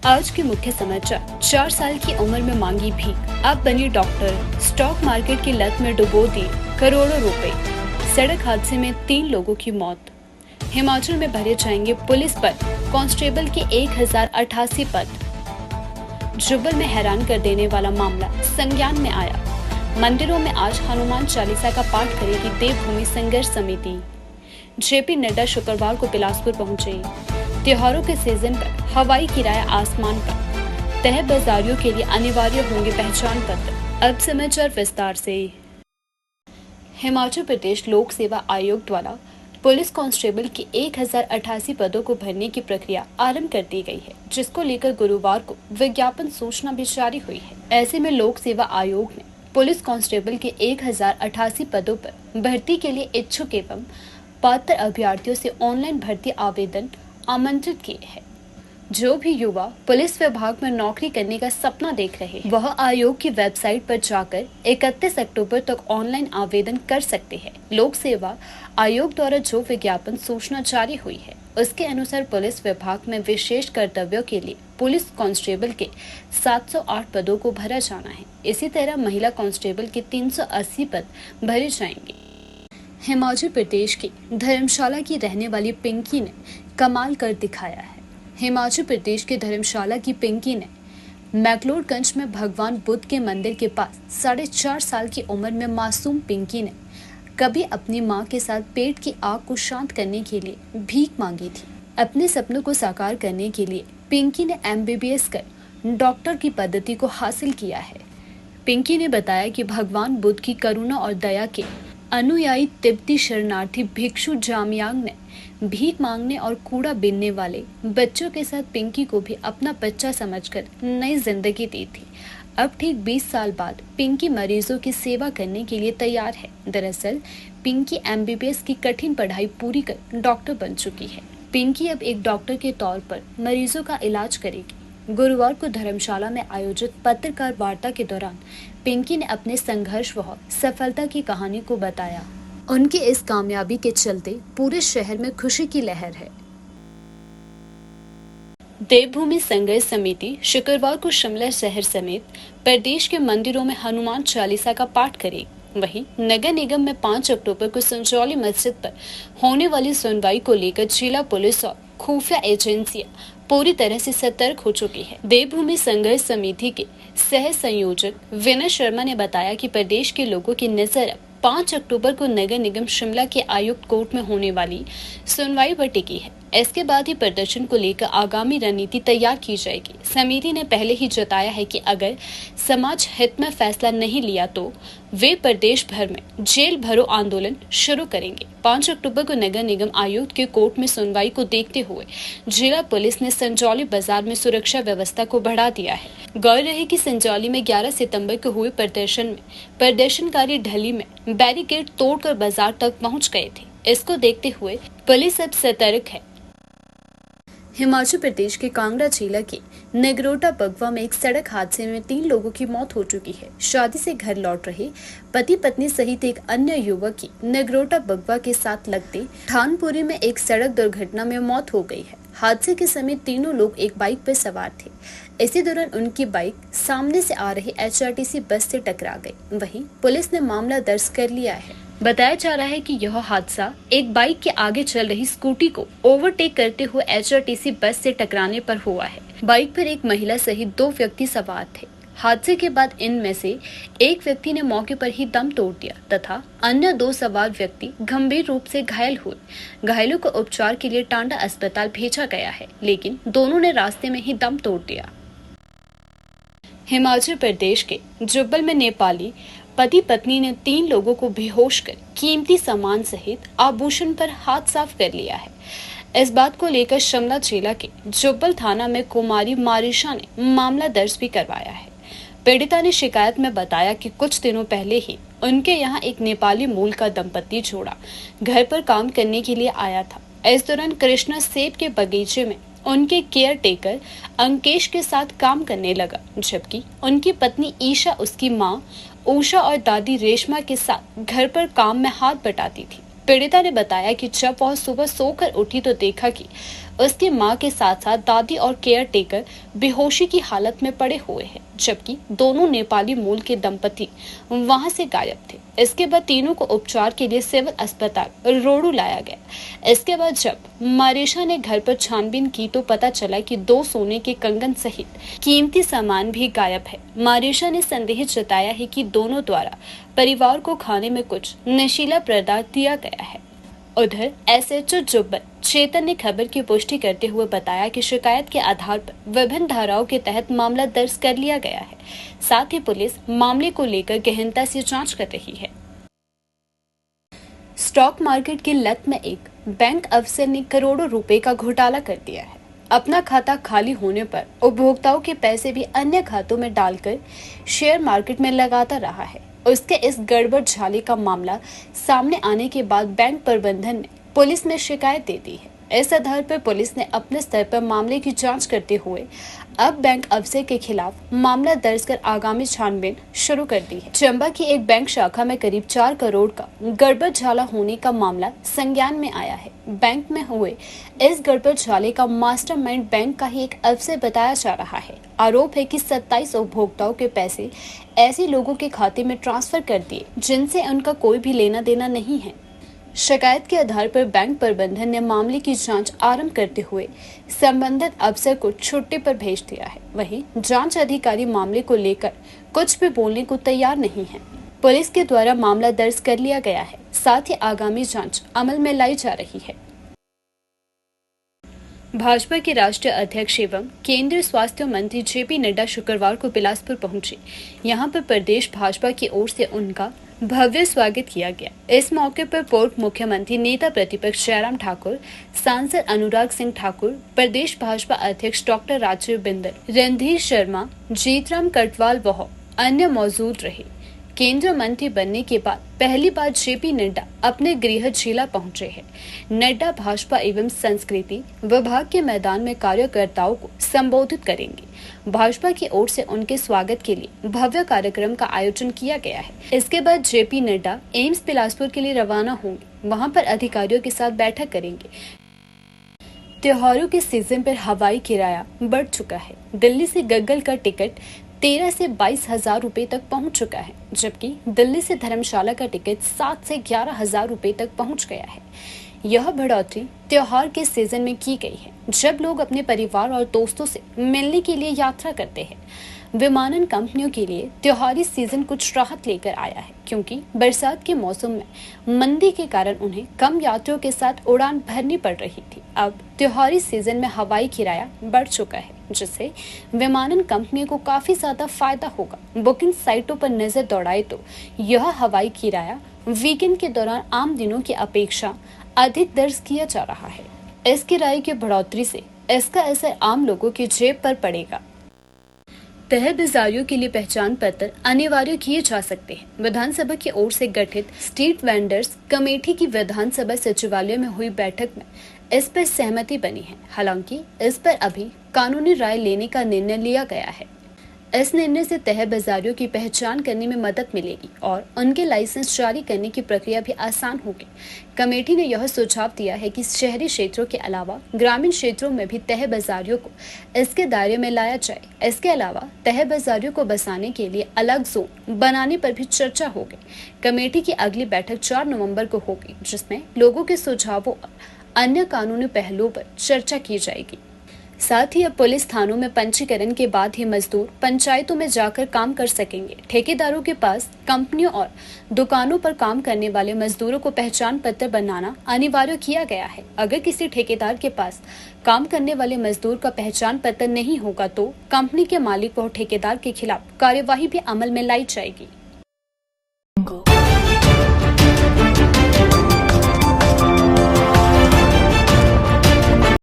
आज के मुख्य समाचार। 4 साल की उम्र में मांगी भीख, अब बनी डॉक्टर। स्टॉक मार्केट की लत में डुबो दिए करोड़ों रुपए। सड़क हादसे में 3 लोगों की मौत। हिमाचल में भरे जाएंगे पुलिस पद, कांस्टेबल के 1088 पद। जुब्बल में हैरान कर देने वाला मामला संज्ञान में आया। मंदिरों में आज हनुमान चालीसा का पाठ करेगी देवभूमि संघर्ष समिति। जेपी नड्डा शुक्रवार को बिलासपुर पहुंचे। त्योहारों के सीजन पर हवाई किराया आसमान पर। तह बाजारियों के लिए अनिवार्य होंगे पहचान पत्र। अब समाचार विस्तार से। हिमाचल प्रदेश लोक सेवा आयोग द्वारा पुलिस कांस्टेबल के 1088 पदों को भरने की प्रक्रिया आरंभ कर दी गई है, जिसको लेकर गुरुवार को विज्ञापन सूचना भी जारी हुई है। ऐसे में लोक सेवा आयोग ने पुलिस कांस्टेबल के 1088 पदों पर भर्ती के लिए इच्छुक एवं पात्र अभ्यर्थियों से ऑनलाइन भर्ती आवेदन आमंत्रित किए हैं। जो भी युवा पुलिस विभाग में नौकरी करने का सपना देख रहे हैं, वह आयोग की वेबसाइट पर जाकर 31 अक्टूबर तक ऑनलाइन आवेदन कर सकते हैं। लोक सेवा आयोग द्वारा जो विज्ञापन सूचना जारी हुई है, उसके अनुसार पुलिस विभाग में विशेष कर्तव्यों के लिए पुलिस कांस्टेबल के 708 पदों को भरा जाना है। इसी तरह महिला कांस्टेबल के 380 पद भरे जाएंगे। हिमाचल प्रदेश की धर्मशाला की रहने वाली पिंकी ने कमाल कर दिखाया है। हिमाचल प्रदेश के धर्मशाला की पिंकी ने मैक्लोडगंज में भगवान बुद्ध के मंदिर के पास 4.5 साल की उम्र में मासूम पिंकी ने कभी अपनी मां के साथ पेट की आग को शांत करने के लिए भीख मांगी थी। अपने सपनों को साकार करने के लिए पिंकी ने MBBS कर डॉक्टर की पद्धति को हासिल किया है। पिंकी ने बताया कि भगवान बुद्ध की करुणा और दया के अनुयायी तिब्बती शरणार्थी भिक्षु जामयांग ने भीख मांगने और कूड़ा बीनने वाले बच्चों के साथ पिंकी को भी अपना बच्चा समझकर नई जिंदगी दी थी। अब ठीक 20 साल बाद पिंकी मरीजों की सेवा करने के लिए तैयार है। दरअसल पिंकी MBBS की कठिन पढ़ाई पूरी कर डॉक्टर बन चुकी है। पिंकी अब एक डॉक्टर के तौर पर मरीजों का इलाज करेगी। गुरुवार को धर्मशाला में आयोजित पत्रकार वार्ता के दौरान पिंकी ने अपने संघर्ष व सफलता की कहानी को बताया। उनकी इस कामयाबी के चलते पूरे शहर में खुशी की लहर है। देवभूमि संघर्ष समिति शुक्रवार को शिमला शहर समेत प्रदेश के मंदिरों में हनुमान चालीसा का पाठ करेगी। वहीं नगर निगम में 5 अक्टूबर को संजौली मस्जिद पर होने वाली सुनवाई को लेकर जिला पुलिस और खुफिया एजेंसियां पूरी तरह से सतर्क हो चुकी है। देवभूमि संघर्ष समिति के सह संयोजक विनय शर्मा ने बताया कि प्रदेश के लोगों की नजर अब 5 अक्टूबर को नगर निगम शिमला के आयुक्त कोर्ट में होने वाली सुनवाई पर टिकी है। इसके बाद ही प्रदर्शन को लेकर आगामी रणनीति तैयार की जाएगी। समिति ने पहले ही जताया है कि अगर समाज हित में फैसला नहीं लिया तो वे प्रदेश भर में जेल भरो आंदोलन शुरू करेंगे। 5 अक्टूबर को नगर निगम आयुक्त के कोर्ट में सुनवाई को देखते हुए जिला पुलिस ने संजौली बाजार में सुरक्षा व्यवस्था को बढ़ा दिया है। गौर रहे कि संजौली में 11 सितंबर को हुए प्रदर्शन में प्रदर्शनकारी ढली में बैरिकेड तोड़कर बाजार तक पहुंच गए थे। इसको देखते हुए पुलिस अब सतर्क है। हिमाचल प्रदेश के कांगड़ा जिला के नगरोटा बगवा में एक सड़क हादसे में 3 लोगों की मौत हो चुकी है। शादी से घर लौट रहे पति पत्नी सहित एक अन्य युवक की नगरोटा बगवा के साथ लगते ठानपुरी में एक सड़क दुर्घटना में मौत हो गई है। हादसे के समय तीनों लोग एक बाइक पर सवार थे। इसी दौरान उनकी बाइक सामने से आ रही HRTC बस से टकरा गई। वहीं पुलिस ने मामला दर्ज कर लिया है। बताया जा रहा है कि यह हादसा एक बाइक के आगे चल रही स्कूटी को ओवरटेक करते हुए HRTC बस से टकराने पर हुआ है। बाइक पर एक महिला सहित 2 व्यक्ति सवार थे। हादसे के बाद इनमें से एक व्यक्ति ने मौके पर ही दम तोड़ दिया तथा अन्य 2 सवार व्यक्ति गंभीर रूप से घायल हुए। घायलों को उपचार के लिए टांडा अस्पताल भेजा गया है, लेकिन दोनों ने रास्ते में ही दम तोड़ दिया। हिमाचल प्रदेश के जुब्बल में नेपाली पति पत्नी ने 3 लोगों को बेहोश कर कीमती सामान सहित आभूषण पर हाथ साफ कर लिया है। इस बात को लेकर शिमला जिला के जुब्बल थाना में कुमारी मारिशा ने मामला दर्ज भी करवाया है। पीड़िता ने शिकायत में बताया कि कुछ दिनों पहले ही उनके यहाँ एक नेपाली मूल का दंपति जोड़ा घर पर काम करने के लिए आया था। इस दौरान कृष्णा सेब के बगीचे में उनके केयर टेकर अंकेश के साथ काम करने लगा, जबकि उनकी पत्नी ईशा उसकी मां उषा और दादी रेशमा के साथ घर पर काम में हाथ बटाती थी। पीड़िता ने बताया कि जब वह सुबह सोकर उठी तो देखा कि उसकी मां के साथ साथ दादी और केयर टेकर बेहोशी की हालत में पड़े हुए हैं, जबकि दोनों नेपाली मूल के दंपति वहां से गायब थे। इसके बाद तीनों को उपचार के लिए सिविल अस्पताल रोडू लाया गया। इसके बाद जब मारिशा ने घर पर छानबीन की तो पता चला कि 2 सोने के कंगन सहित कीमती सामान भी गायब है। मारिशा ने संदेह जताया है कि दोनों द्वारा परिवार को खाने में कुछ नशीला पदार्थ दिया गया है। उधर एसएचओ जुब्बल चेतन ने खबर की पुष्टि करते हुए बताया कि शिकायत के आधार पर विभिन्न धाराओं के तहत मामला दर्ज कर लिया गया है। साथ ही पुलिस मामले को लेकर गहनता से जांच कर रही है। स्टॉक मार्केट की लत में एक बैंक अफसर ने करोड़ों रुपए का घोटाला कर दिया है। अपना खाता खाली होने पर उपभोक्ताओं के पैसे भी अन्य खातों में डालकर शेयर मार्केट में लगाता रहा है। उसके इस गड़बड़ झाले का मामला सामने आने के बाद बैंक प्रबंधन ने पुलिस में शिकायत दे दी है। इस आधार पर पुलिस ने अपने स्तर पर मामले की जांच करते हुए अब बैंक अफसर के खिलाफ मामला दर्ज कर आगामी छानबीन शुरू कर दी है। चंबा की एक बैंक शाखा में करीब 4 करोड़ का गड़बड़ झाला होने का मामला संज्ञान में आया है। बैंक में हुए इस गड़बड़ झाले का मास्टरमाइंड बैंक का ही एक अफसर बताया जा रहा है। आरोप है कि 27 उपभोक्ताओं के पैसे ऐसे लोगों के खाते में ट्रांसफर कर दिए जिनसे उनका कोई भी लेना देना नहीं है। शिकायत के आधार पर बैंक प्रबंधन ने मामले की जांच आरंभ करते हुए संबंधित अफसर को छुट्टी पर भेज दिया है। वहीं जांच अधिकारी मामले को लेकर कुछ भी बोलने को तैयार नहीं है। पुलिस के द्वारा मामला दर्ज कर लिया गया है, साथ ही आगामी जांच अमल में लाई जा रही है। भाजपा के राष्ट्रीय अध्यक्ष एवं केंद्रीय स्वास्थ्य मंत्री जेपी नड्डा शुक्रवार को बिलासपुर पहुंचे। यहां पर प्रदेश भाजपा की ओर से उनका भव्य स्वागत किया गया। इस मौके पर पूर्व मुख्यमंत्री नेता प्रतिपक्ष जयराम ठाकुर, सांसद अनुराग सिंह ठाकुर, प्रदेश भाजपा अध्यक्ष डॉक्टर राजीव बिंदल, रणधीर शर्मा, जीतराम कटवाल व अन्य मौजूद रहे। केंद्रीय मंत्री बनने के बाद पहली बार जेपी नड्डा अपने गृह जिला पहुंचे हैं। नड्डा भाजपा एवं संस्कृति विभाग के मैदान में कार्यकर्ताओं को संबोधित करेंगे। भाजपा की ओर से उनके स्वागत के लिए भव्य कार्यक्रम का आयोजन किया गया है। इसके बाद जेपी नड्डा एम्स बिलासपुर के लिए रवाना होंगे। वहां पर अधिकारियों के साथ बैठक करेंगे। त्योहारों के सीजन पर हवाई किराया बढ़ चुका है। दिल्ली से गग्गल का टिकट 13 से 22 हजार रुपए तक पहुंच चुका है, जबकि दिल्ली से धर्मशाला का टिकट 7 से 11 हजार रुपए तक पहुंच गया है। यह बढ़ोतरी त्योहार के सीजन में की गई है, जब लोग अपने परिवार और दोस्तों से मिलने के लिए यात्रा करते हैं। विमानन कंपनियों के लिए त्योहारी सीजन कुछ राहत लेकर आया है, क्योंकि बरसात के मौसम में मंदी के कारण उन्हें कम यात्रियों के साथ उड़ान भरनी पड़ रही थी। अब त्योहारी सीजन में हवाई किराया बढ़ चुका है, जिससे विमानन कंपनियों को काफी ज्यादा फायदा होगा। बुकिंग साइटों पर नजर दौड़ाए तो यह हवाई किराया वीकेंड के दौरान आम दिनों की अपेक्षा अधिक दर्ज किया जा रहा है। इस किराए की बढ़ोतरी से इसका असर आम लोगों की जेब पर पड़ेगा। तहसीलदारों के लिए पहचान पत्र अनिवार्य किए जा सकते हैं। विधानसभा की ओर से गठित स्ट्रीट वेंडर्स कमेटी की विधानसभा सचिवालय में हुई बैठक में इस पर सहमति बनी है। हालांकि इस पर अभी कानूनी राय लेने का निर्णय लिया गया है। इस निर्णय से तह बाजारियों की पहचान करने में मदद मिलेगी और उनके लाइसेंस जारी करने की प्रक्रिया भी आसान होगी। कमेटी ने यह सुझाव दिया है कि शहरी क्षेत्रों के अलावा ग्रामीण क्षेत्रों में भी तह बाजारियों को इसके दायरे में लाया जाए। इसके अलावा तह बाजारियों को बसाने के लिए अलग जोन बनाने पर भी चर्चा होगी। कमेटी की अगली बैठक 4 नवम्बर को होगी, जिसमें लोगों के सुझावों और अन्य कानूनी पहलुओं पर चर्चा की जाएगी। साथ ही अब पुलिस थानों में पंजीकरण के बाद ही मजदूर पंचायतों में जाकर काम कर सकेंगे। ठेकेदारों के पास कंपनियों और दुकानों पर काम करने वाले मजदूरों को पहचान पत्र बनाना अनिवार्य किया गया है। अगर किसी ठेकेदार के पास काम करने वाले मजदूर का पहचान पत्र नहीं होगा तो कंपनी के मालिक व ठेकेदार के खिलाफ कार्यवाही भी अमल में लाई जाएगी।